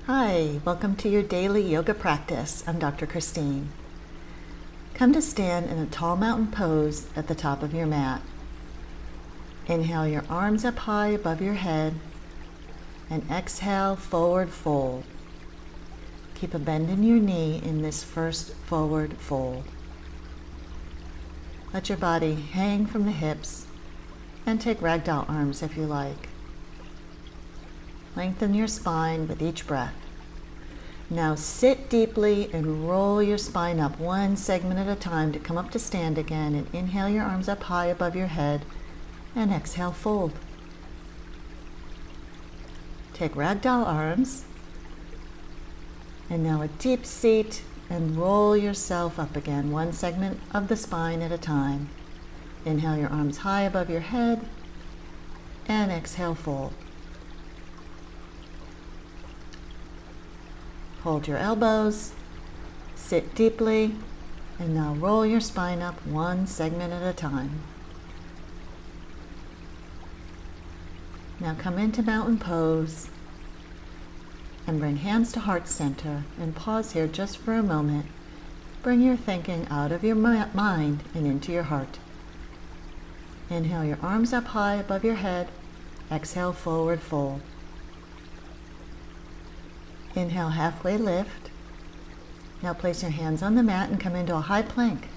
Hi, welcome to your daily yoga practice. I'm Dr. Christine. Come to stand in a tall mountain pose at the top of your mat. Inhale your arms up high above your head and exhale, forward fold. Keep a bend in your knee in this first forward fold. Let your body hang from the hips and take ragdoll arms if you like. Lengthen your spine with each breath. Now sit deeply and roll your spine up one segment at a time to come up to stand again, and inhale your arms up high above your head and exhale, fold. Take ragdoll arms and now a deep seat and roll yourself up again, one segment of the spine at a time. Inhale your arms high above your head and exhale, fold. Hold your elbows, sit deeply, and now roll your spine up one segment at a time. Now come into mountain pose and bring hands to heart center and pause here just for a moment. Bring your thinking out of your mind and into your heart. Inhale your arms up high above your head, exhale, forward fold. Inhale, halfway lift. Now place your hands on the mat and come into a high plank.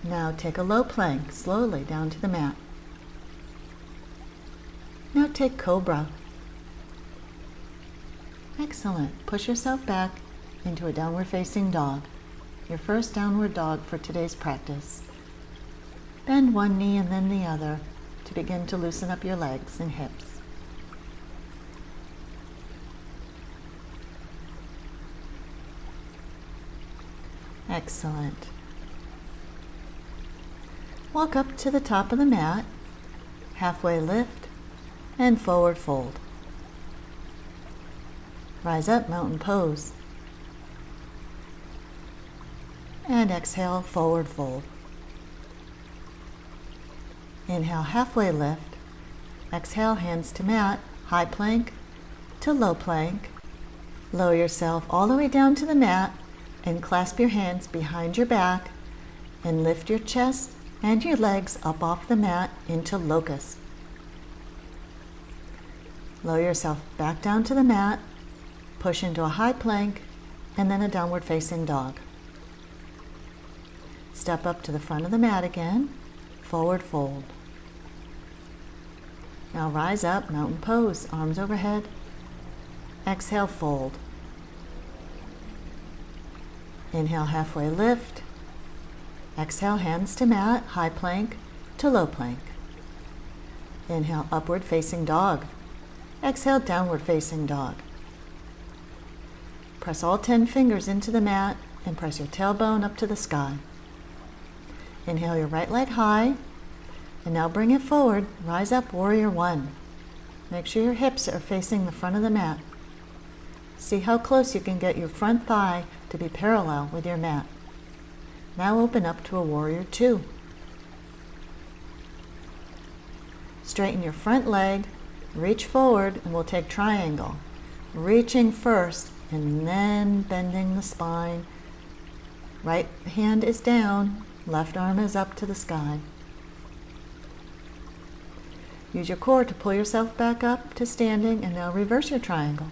Now take a low plank slowly down to the mat. Now take cobra. Excellent. Push yourself back into a downward facing dog, your first downward dog for today's practice. Bend one knee and then the other to begin to loosen up your legs and hips. Excellent. Walk up to the top of the mat, halfway lift, and forward fold. Rise up, mountain pose. And exhale, forward fold. Inhale, halfway lift. Exhale, hands to mat, high plank to low plank. Lower yourself all the way down to the mat and clasp your hands behind your back and lift your chest and your legs up off the mat into locust. Lower yourself back down to the mat, push into a high plank, and then a downward facing dog. Step up to the front of the mat again, forward fold. Now rise up, mountain pose, arms overhead. Exhale, fold. Inhale, halfway lift. Exhale, hands to mat, high plank to low plank. Inhale, upward facing dog. Exhale, downward facing dog. Press all 10 fingers into the mat and press your tailbone up to the sky. Inhale your right leg high, and now bring it forward. Rise up, warrior one. Make sure your hips are facing the front of the mat. See how close you can get your front thigh to be parallel with your mat. Now open up to a warrior two. Straighten your front leg, reach forward, and we'll take triangle. Reaching first and then bending the spine. Right hand is down, left arm is up to the sky. Use your core to pull yourself back up to standing, and now reverse your triangle.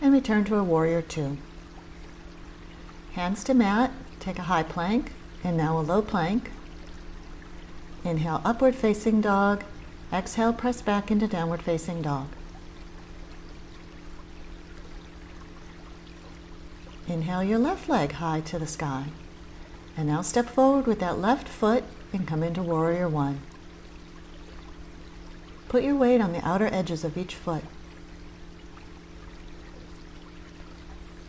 And return to a warrior two. Hands to mat, take a high plank, and now a low plank. Inhale, upward facing dog. Exhale, press back into downward facing dog. Inhale your left leg high to the sky. And now step forward with that left foot and come into warrior one. Put your weight on the outer edges of each foot.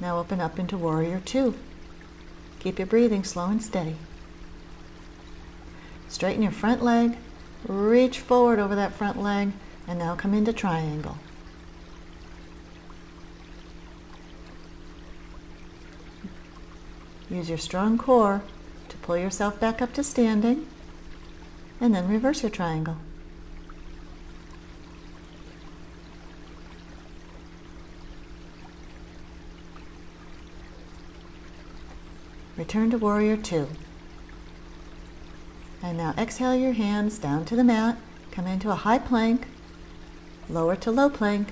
Now open up into warrior two. Keep your breathing slow and steady. Straighten your front leg, reach forward over that front leg, and now come into triangle. Use your strong core to pull yourself back up to standing, and then reverse your triangle. return to warrior two. And now exhale your hands down to the mat, come into a high plank, lower to low plank,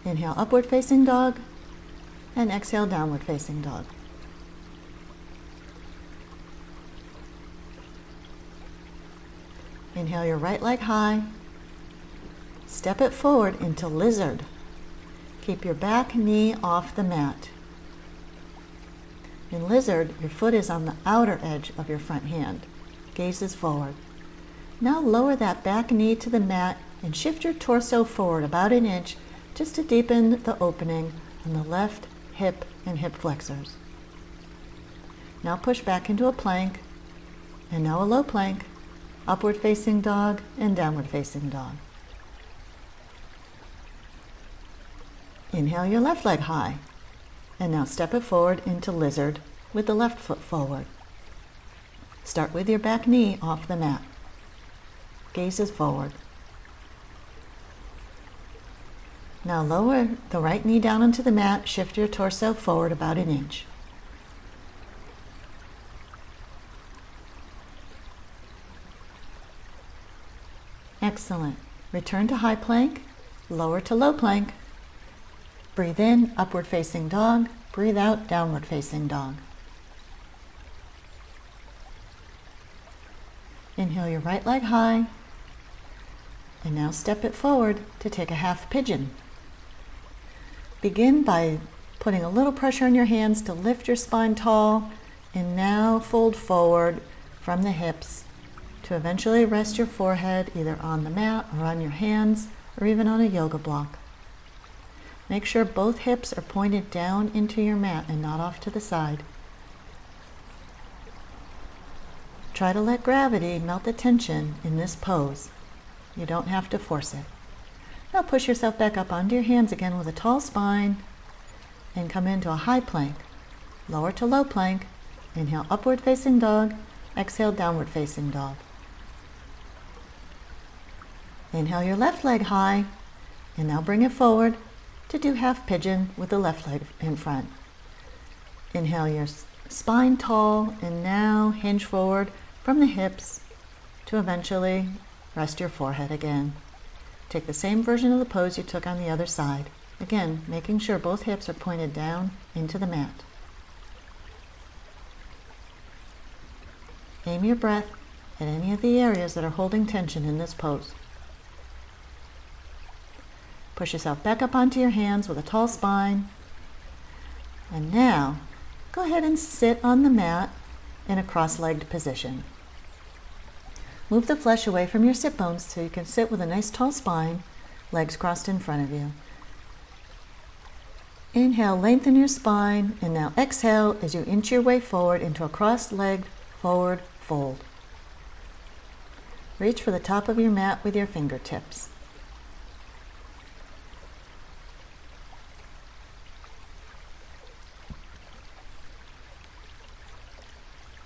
inhale upward facing dog, and exhale downward facing dog. Inhale your right leg high, step it forward into lizard. Keep your back knee off the mat. In lizard, your foot is on the outer edge of your front hand. Gaze is forward. Now lower that back knee to the mat and shift your torso forward about an inch just to deepen the opening on the left hip and hip flexors. Now push back into a plank, and now a low plank, upward facing dog and downward facing dog. Inhale your left leg high, and now step it forward into lizard with the left foot forward. Start with your back knee off the mat. Gaze is forward. Now lower the right knee down onto the mat, shift your torso forward about an inch. Excellent. Return to high plank, lower to low plank. Breathe in, upward facing dog. Breathe out, downward facing dog. Inhale your right leg high, and now step it forward to take a half pigeon. Begin by putting a little pressure on your hands to lift your spine tall, and now fold forward from the hips to eventually rest your forehead either on the mat or on your hands or even on a yoga block. Make sure both hips are pointed down into your mat and not off to the side. Try to let gravity melt the tension in this pose. You don't have to force it. Now push yourself back up onto your hands again with a tall spine and come into a high plank. Lower to low plank. Inhale upward facing dog. Exhale downward facing dog. Inhale your left leg high, and now bring it forward to do half pigeon with the left leg in front. Inhale your spine tall, and now hinge forward from the hips to eventually rest your forehead again. Take the same version of the pose you took on the other side. Again, making sure both hips are pointed down into the mat. Aim your breath at any of the areas that are holding tension in this pose. Push yourself back up onto your hands with a tall spine. And now, go ahead and sit on the mat in a cross-legged position. Move the flesh away from your sit bones so you can sit with a nice tall spine, legs crossed in front of you. Inhale, lengthen your spine, and now exhale as you inch your way forward into a cross-legged forward fold. Reach for the top of your mat with your fingertips.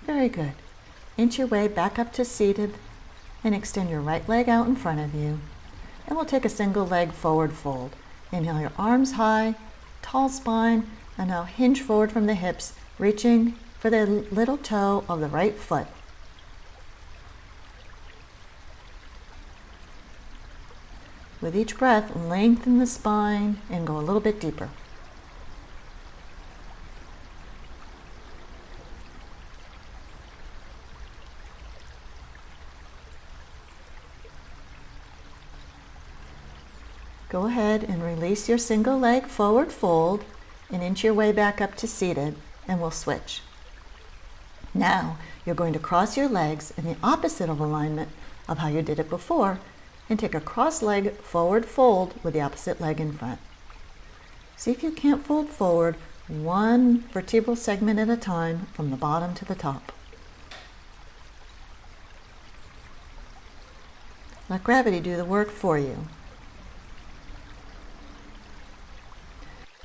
Very good. Inch your way back up to seated and extend your right leg out in front of you. And we'll take a single leg forward fold. Inhale your arms high, tall spine, and now hinge forward from the hips, reaching for the little toe of the right foot. With each breath, lengthen the spine and go a little bit deeper. Go ahead and release your single leg forward fold and inch your way back up to seated, and we'll switch. Now you're going to cross your legs in the opposite of alignment of how you did it before and take a cross leg forward fold with the opposite leg in front. See if you can't fold forward one vertebral segment at a time from the bottom to the top. Let gravity do the work for you.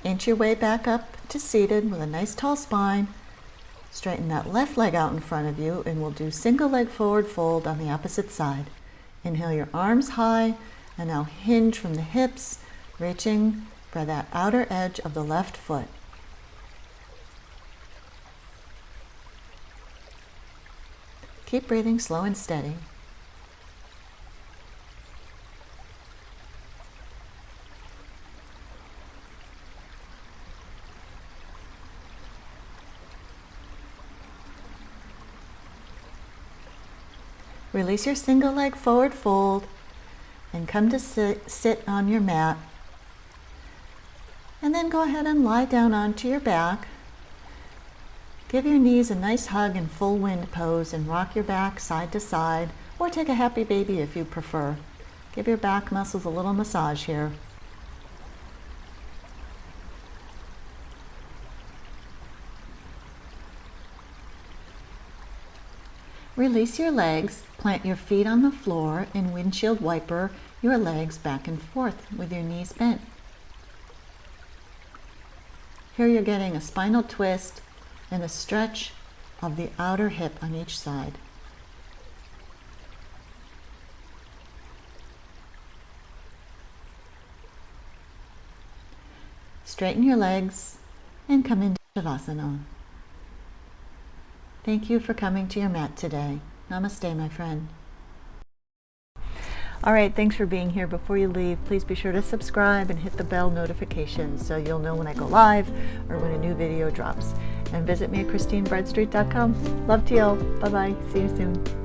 Inch your way back up to seated with a nice tall spine. Straighten that left leg out in front of you, and we'll do single leg forward fold on the opposite side. Inhale your arms high, and now hinge from the hips, reaching for that outer edge of the left foot. Keep breathing slow and steady. Release your single leg forward fold and come to sit on your mat. And then go ahead and lie down onto your back. Give your knees a nice hug in full wind pose and rock your back side to side, or take a happy baby if you prefer. Give your back muscles a little massage here. Release your legs, plant your feet on the floor, and windshield wiper your legs back and forth with your knees bent. Here you're getting a spinal twist and a stretch of the outer hip on each side. Straighten your legs and come into Shavasana. Thank you for coming to your mat today. Namaste, my friend. All right, thanks for being here. Before you leave, please be sure to subscribe and hit the bell notification so you'll know when I go live or when a new video drops. And visit me at ChristineBreadstreet.com. Love to you all. Bye-bye. See you soon.